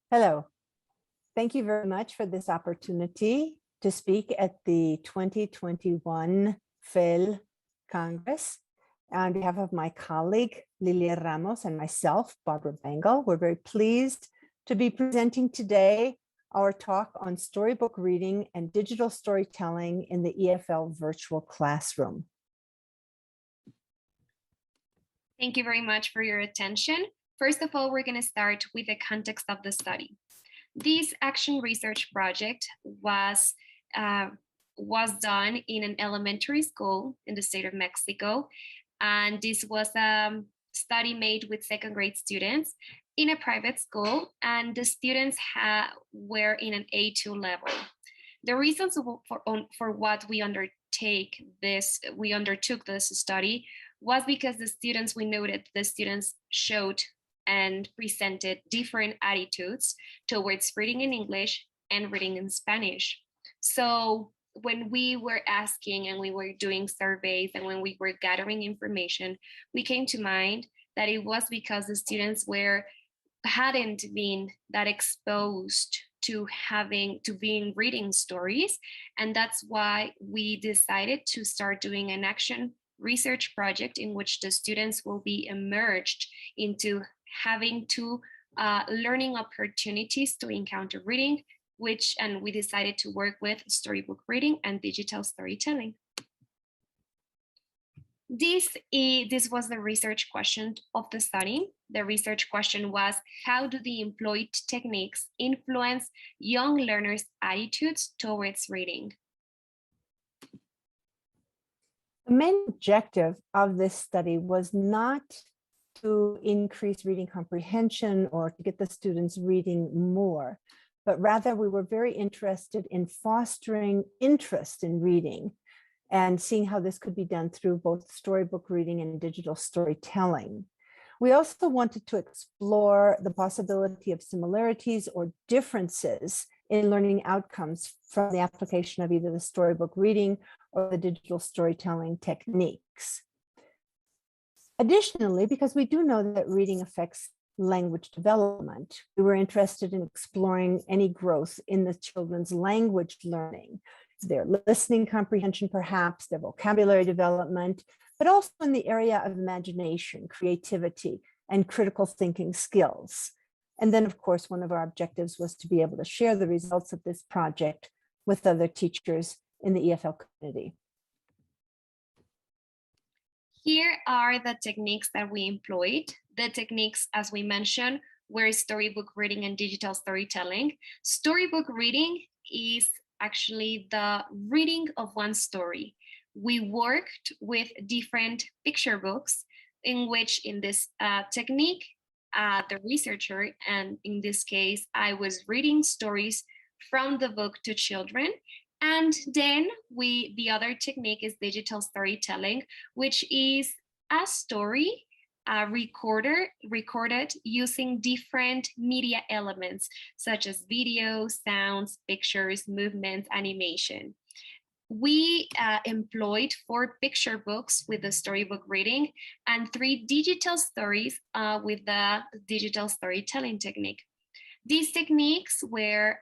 Hello. Thank you very much for this opportunity to speak at the 2021 FEL Congress. On behalf of my colleague, Lilia Ramos, and myself, Barbara Bangle, we're very pleased to be presenting today our talk on storybook reading and digital storytelling in the EFL virtual classroom. Thank you very much for your attention. First of all, we're going to start with the context of the study. This action research project was done in an elementary school in the state of Mexico. And this was a study made with second grade students in a private school, and the students were in an A2 level. The reasons for what we undertook this study was because we noted the students showed and presented different attitudes towards reading in English and reading in Spanish. So when we were asking and we were doing surveys and when we were gathering information, we came to mind that it was because the students hadn't been that exposed to being reading stories. And that's why we decided to start doing an action research project in which the students will be immersed into having two learning opportunities to encounter reading, and we decided to work with storybook reading and digital storytelling. This was the research question of the study. The research question was, how do the employed techniques influence young learners' attitudes towards reading? The main objective of this study was not to increase reading comprehension or to get the students reading more, but rather we were very interested in fostering interest in reading and seeing how this could be done through both storybook reading and digital storytelling. We also wanted to explore the possibility of similarities or differences in learning outcomes from the application of either the storybook reading or the digital storytelling techniques. Additionally, because we do know that reading affects language development, we were interested in exploring any growth in the children's language learning, their listening comprehension, perhaps their vocabulary development, but also in the area of imagination, creativity, and critical thinking skills. And then, of course, one of our objectives was to be able to share the results of this project with other teachers in the EFL community. Here are the techniques that we employed. The techniques, as we mentioned, were storybook reading and digital storytelling. Storybook reading is actually the reading of one story. We worked with different picture books in which, in this technique, the researcher, and in this case, I was reading stories from the book to children. And then the other technique is digital storytelling, which is a story recorded using different media elements, such as video, sounds, pictures, movements, animation. We employed 4 picture books with the storybook reading and 3 digital stories with the digital storytelling technique. These techniques were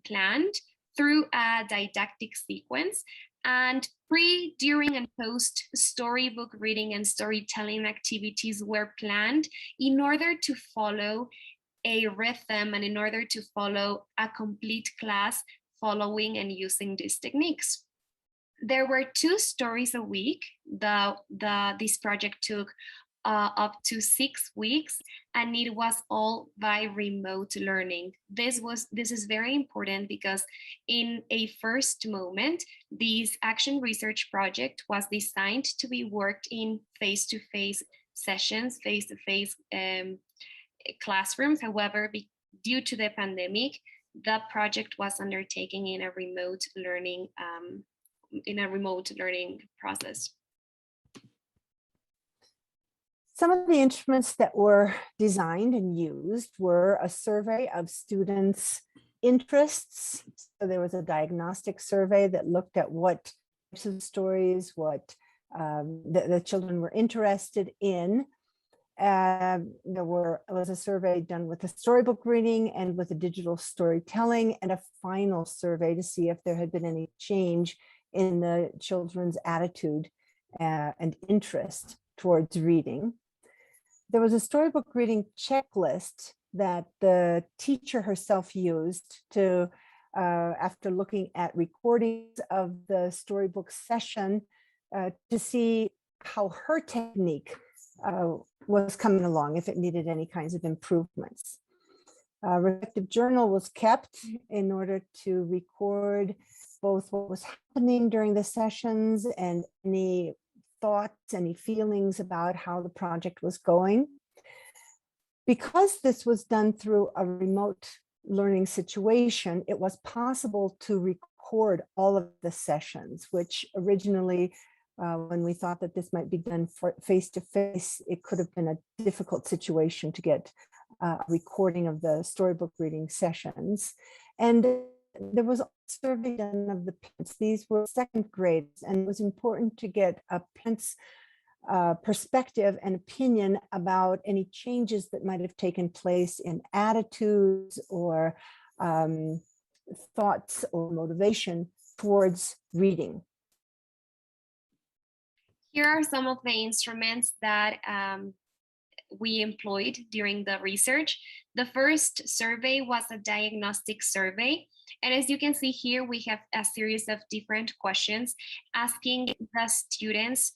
planned through a didactic sequence, and pre, during, and post storybook reading and storytelling activities were planned in order to follow a rhythm and in order to follow a complete class following and using these techniques. There were 2 stories a week. This project took up to 6 weeks, and it was all by remote learning. This is very important because in a first moment, this action research project was designed to be worked in face-to-face sessions, face-to-face classrooms. However, due to the pandemic, the project was undertaken in a remote learning process. Some of the instruments that were designed and used were a survey of students' interests. So there was a diagnostic survey that looked at what types of stories, what the children were interested in. There was a survey done with the storybook reading and with the digital storytelling, and a final survey to see if there had been any change in the children's attitude and interest towards reading. There was a storybook reading checklist that the teacher herself used to, after looking at recordings of the storybook session, to see how her technique was coming along, if it needed any kinds of improvements. A reflective journal was kept in order to record both what was happening during the sessions and any thoughts, any feelings about how the project was going. Because this was done through a remote learning situation, it was possible to record all of the sessions, which originally, when we thought that this might be done face-to-face, it could have been a difficult situation to get a recording of the storybook reading sessions. And there was a survey done of the parents. These were second grades, and it was important to get a parent's perspective and opinion about any changes that might have taken place in attitudes or thoughts or motivation towards reading. Here are some of the instruments that we employed during the research. The first survey was a diagnostic survey. And as you can see here, we have a series of different questions asking the students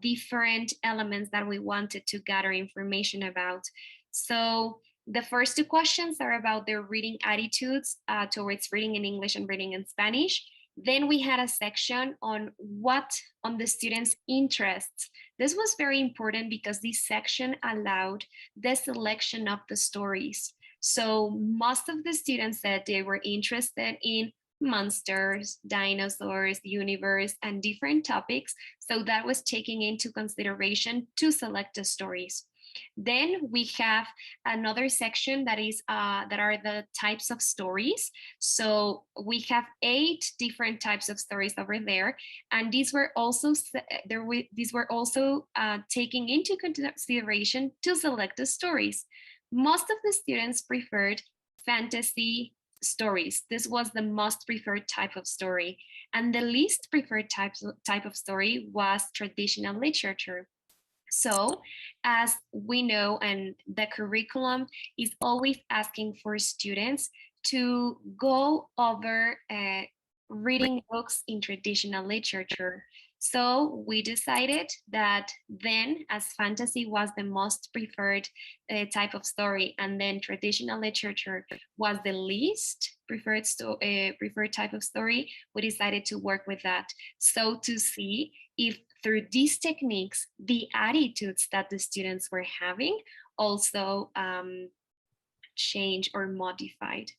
different elements that we wanted to gather information about. So the first two questions are about their reading attitudes towards reading in English and reading in Spanish. Then we had a section on the students' interests. This was very important because this section allowed the selection of the stories. So most of the students said they were interested in monsters, dinosaurs, the universe, and different topics. So that was taken into consideration to select the stories. Then we have another section that are the types of stories. So we have 8 different types of stories over there, and these were also taken into consideration to select the stories. Most of the students preferred fantasy stories. This was the most preferred type of story, and the least preferred type of story was traditional literature. So as we know, and the curriculum is always asking for students to go over reading books in traditional literature. So we decided that then, as fantasy was the most preferred type of story, and then traditional literature was the least preferred type of story, we decided to work with that. So to see if through these techniques, the attitudes that the students were having also changed or modified.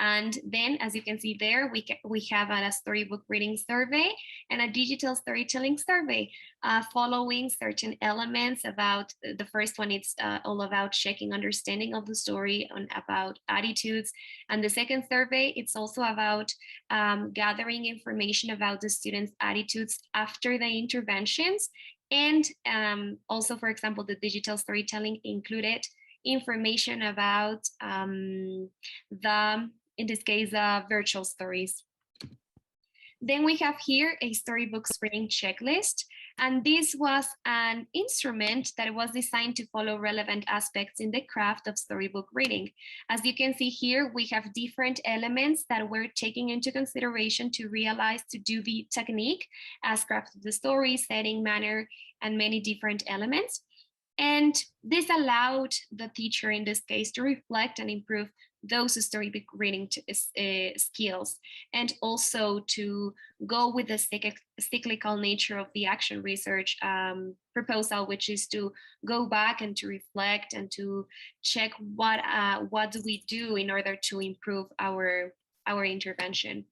And then, as you can see there, we have a storybook reading survey and a digital storytelling survey following certain elements about, the first one, it's all about checking understanding of the story and about attitudes. And the second survey, it's also about gathering information about the students' attitudes after the interventions. And also, for example, the digital storytelling included information about in this case, virtual stories. Then we have here a storybooks reading checklist, and this was an instrument that was designed to follow relevant aspects in the craft of storybook reading. As you can see here, we have different elements that were taken into consideration to realize to do the technique, as craft of the story, setting, manner, and many different elements. And this allowed the teacher in this case to reflect and improve those storybook reading skills, and also to go with the cyclical nature of the action research proposal, which is to go back and to reflect and to check what do we do in order to improve our intervention.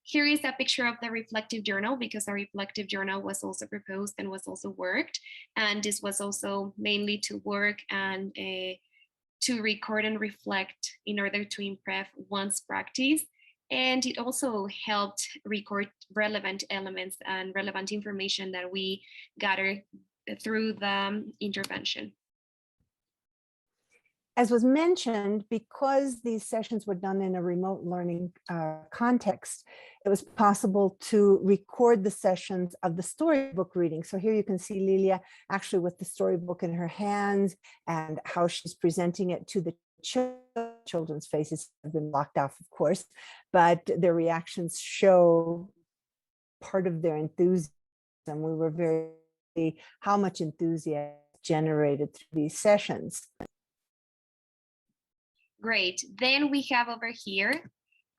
Here is a picture of the reflective journal, because a reflective journal was also proposed and was also worked. And this was also mainly to work and to record and reflect in order to improve one's practice. And it also helped record relevant elements and relevant information that we gathered through the intervention. as was mentioned, because these sessions were done in a remote learning context, it was possible to record the sessions of the storybook reading. So here you can see Lilia actually with the storybook in her hands and how she's presenting it to the children's faces have been blocked off, of course, but their reactions show part of their enthusiasm. We were very, how much enthusiasm generated through these sessions. Great. Then we have over here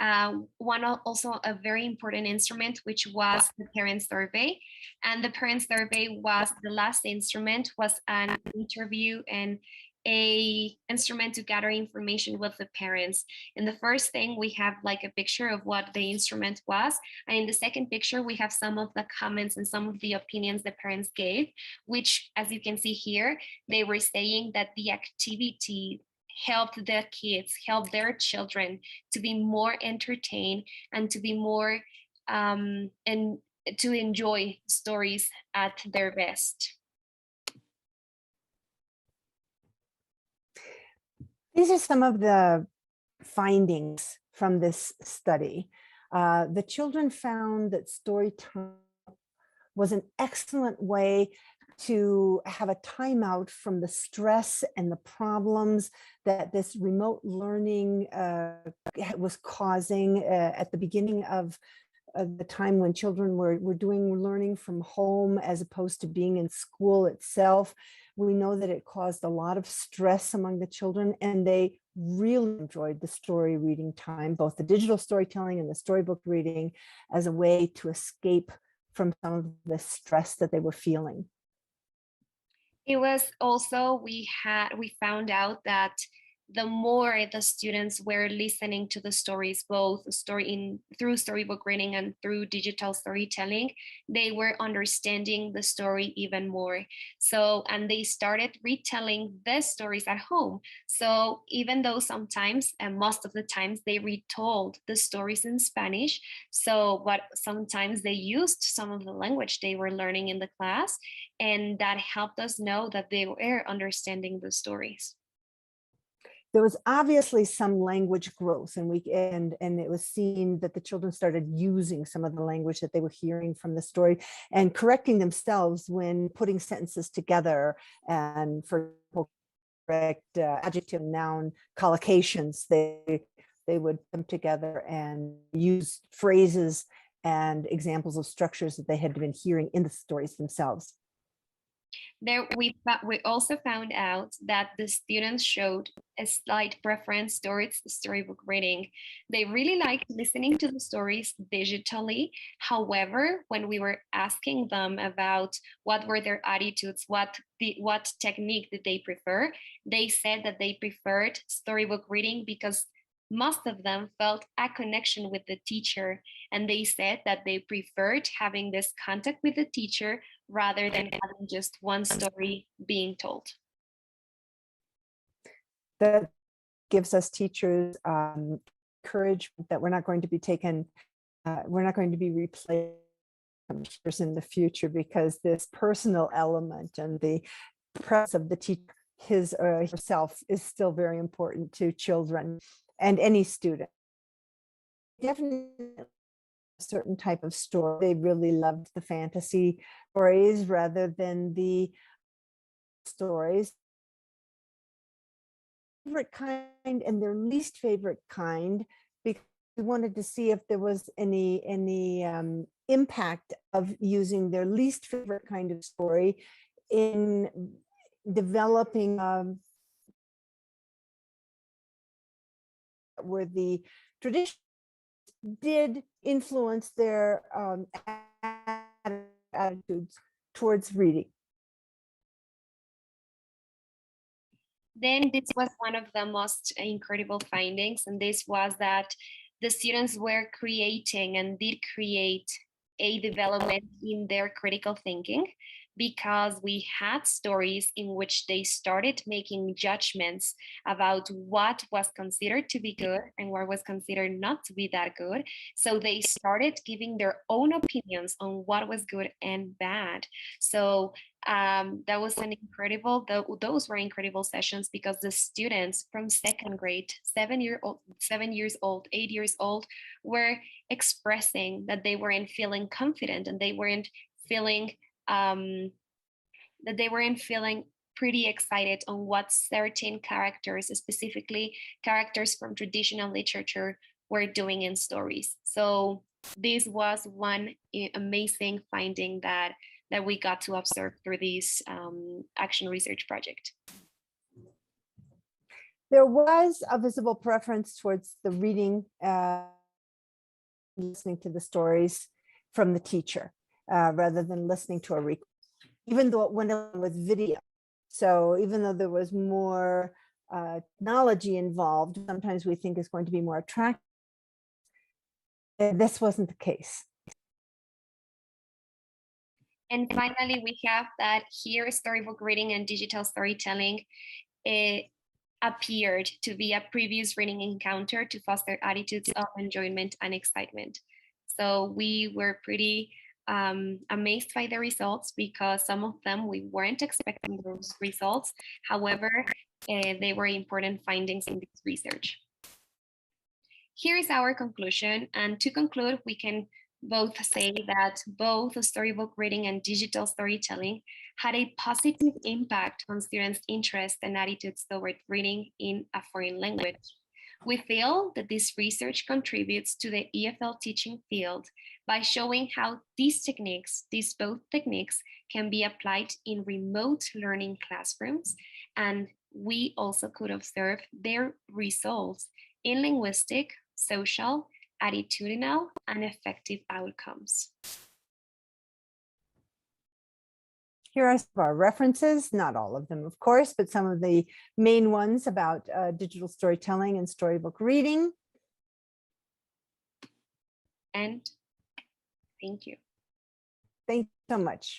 also a very important instrument, which was the parent survey. And the parent survey was the last instrument, was an interview and a instrument to gather information with the parents. In the first thing, we have like a picture of what the instrument was. And in the second picture, we have some of the comments and some of the opinions the parents gave, which, as you can see here, they were saying that the activity helped the kids, helped their children to be more entertained and to be more and to enjoy stories at their best. These are some of the findings from this study. The children found that story time was an excellent way to have a timeout from the stress and the problems that this remote learning was causing at the beginning of the time when children were doing learning from home as opposed to being in school itself. We know that it caused a lot of stress among the children, and they really enjoyed the story reading time, both the digital storytelling and the storybook reading, as a way to escape from some of the stress that they were feeling. It was also, we found out that the more the students were listening to the stories, both through storybook reading and through digital storytelling, they were understanding the story even more. So, and they started retelling the stories at home. So even though sometimes, and most of the times, they retold the stories in Spanish, but sometimes they used some of the language they were learning in the class, and that helped us know that they were understanding the stories. There was obviously some language growth, and it was seen that the children started using some of the language that they were hearing from the story and correcting themselves when putting sentences together, and for correct adjective, noun collocations. They would come together and use phrases and examples of structures that they had been hearing in the stories themselves. There, we also found out that the students showed a slight preference towards storybook reading. They really liked listening to the stories digitally. However, when we were asking them about what were their attitudes, what technique did they prefer, they said that they preferred storybook reading because most of them felt a connection with the teacher, and they said that they preferred having this contact with the teacher rather than having just one story being told. That gives us teachers courage that we're not going to be replaced in the future, because this personal element and the presence of the teacher, his or herself, is still very important to children and any student. Definitely a certain type of story. They really loved the fantasy stories rather than the stories. Favorite kind and their least favorite kind, because we wanted to see if there was any impact of using their least favorite kind of story in developing where the tradition did influence their attitudes towards reading. Then this was one of the most incredible findings, and this was that the students were creating and did create a development in their critical thinking. because we had stories in which they started making judgments about what was considered to be good and what was considered not to be that good. So they started giving their own opinions on what was good and bad. So that was an incredible, those were incredible sessions, because the students from second grade, 7 years old, 8 years old, were expressing that they weren't feeling confident, and they weren't feeling pretty excited on what certain characters, specifically characters from traditional literature, were doing in stories. So this was one amazing finding that we got to observe through this action research project. There was a visible preference towards the reading, listening to the stories from the teacher rather than listening to a recording, even though it went on with video. So even though there was more technology involved, sometimes we think is going to be more attractive. This wasn't the case. And finally, we have that here storybook reading and digital storytelling appeared to be a previous reading encounter to foster attitudes of enjoyment and excitement. So we were pretty amazed by the results, because some of them we weren't expecting those results. However, they were important findings in this research. Here is our conclusion. And to conclude, we can both say that both storybook reading and digital storytelling had a positive impact on students' interest and attitudes toward reading in a foreign language. We feel that this research contributes to the EFL teaching field by showing how these both techniques can be applied in remote learning classrooms, and we also could observe their results in linguistic, social, attitudinal, and effective outcomes. Here are some of our references, not all of them, of course, but some of the main ones about digital storytelling and storybook reading. And thank you. Thank you so much.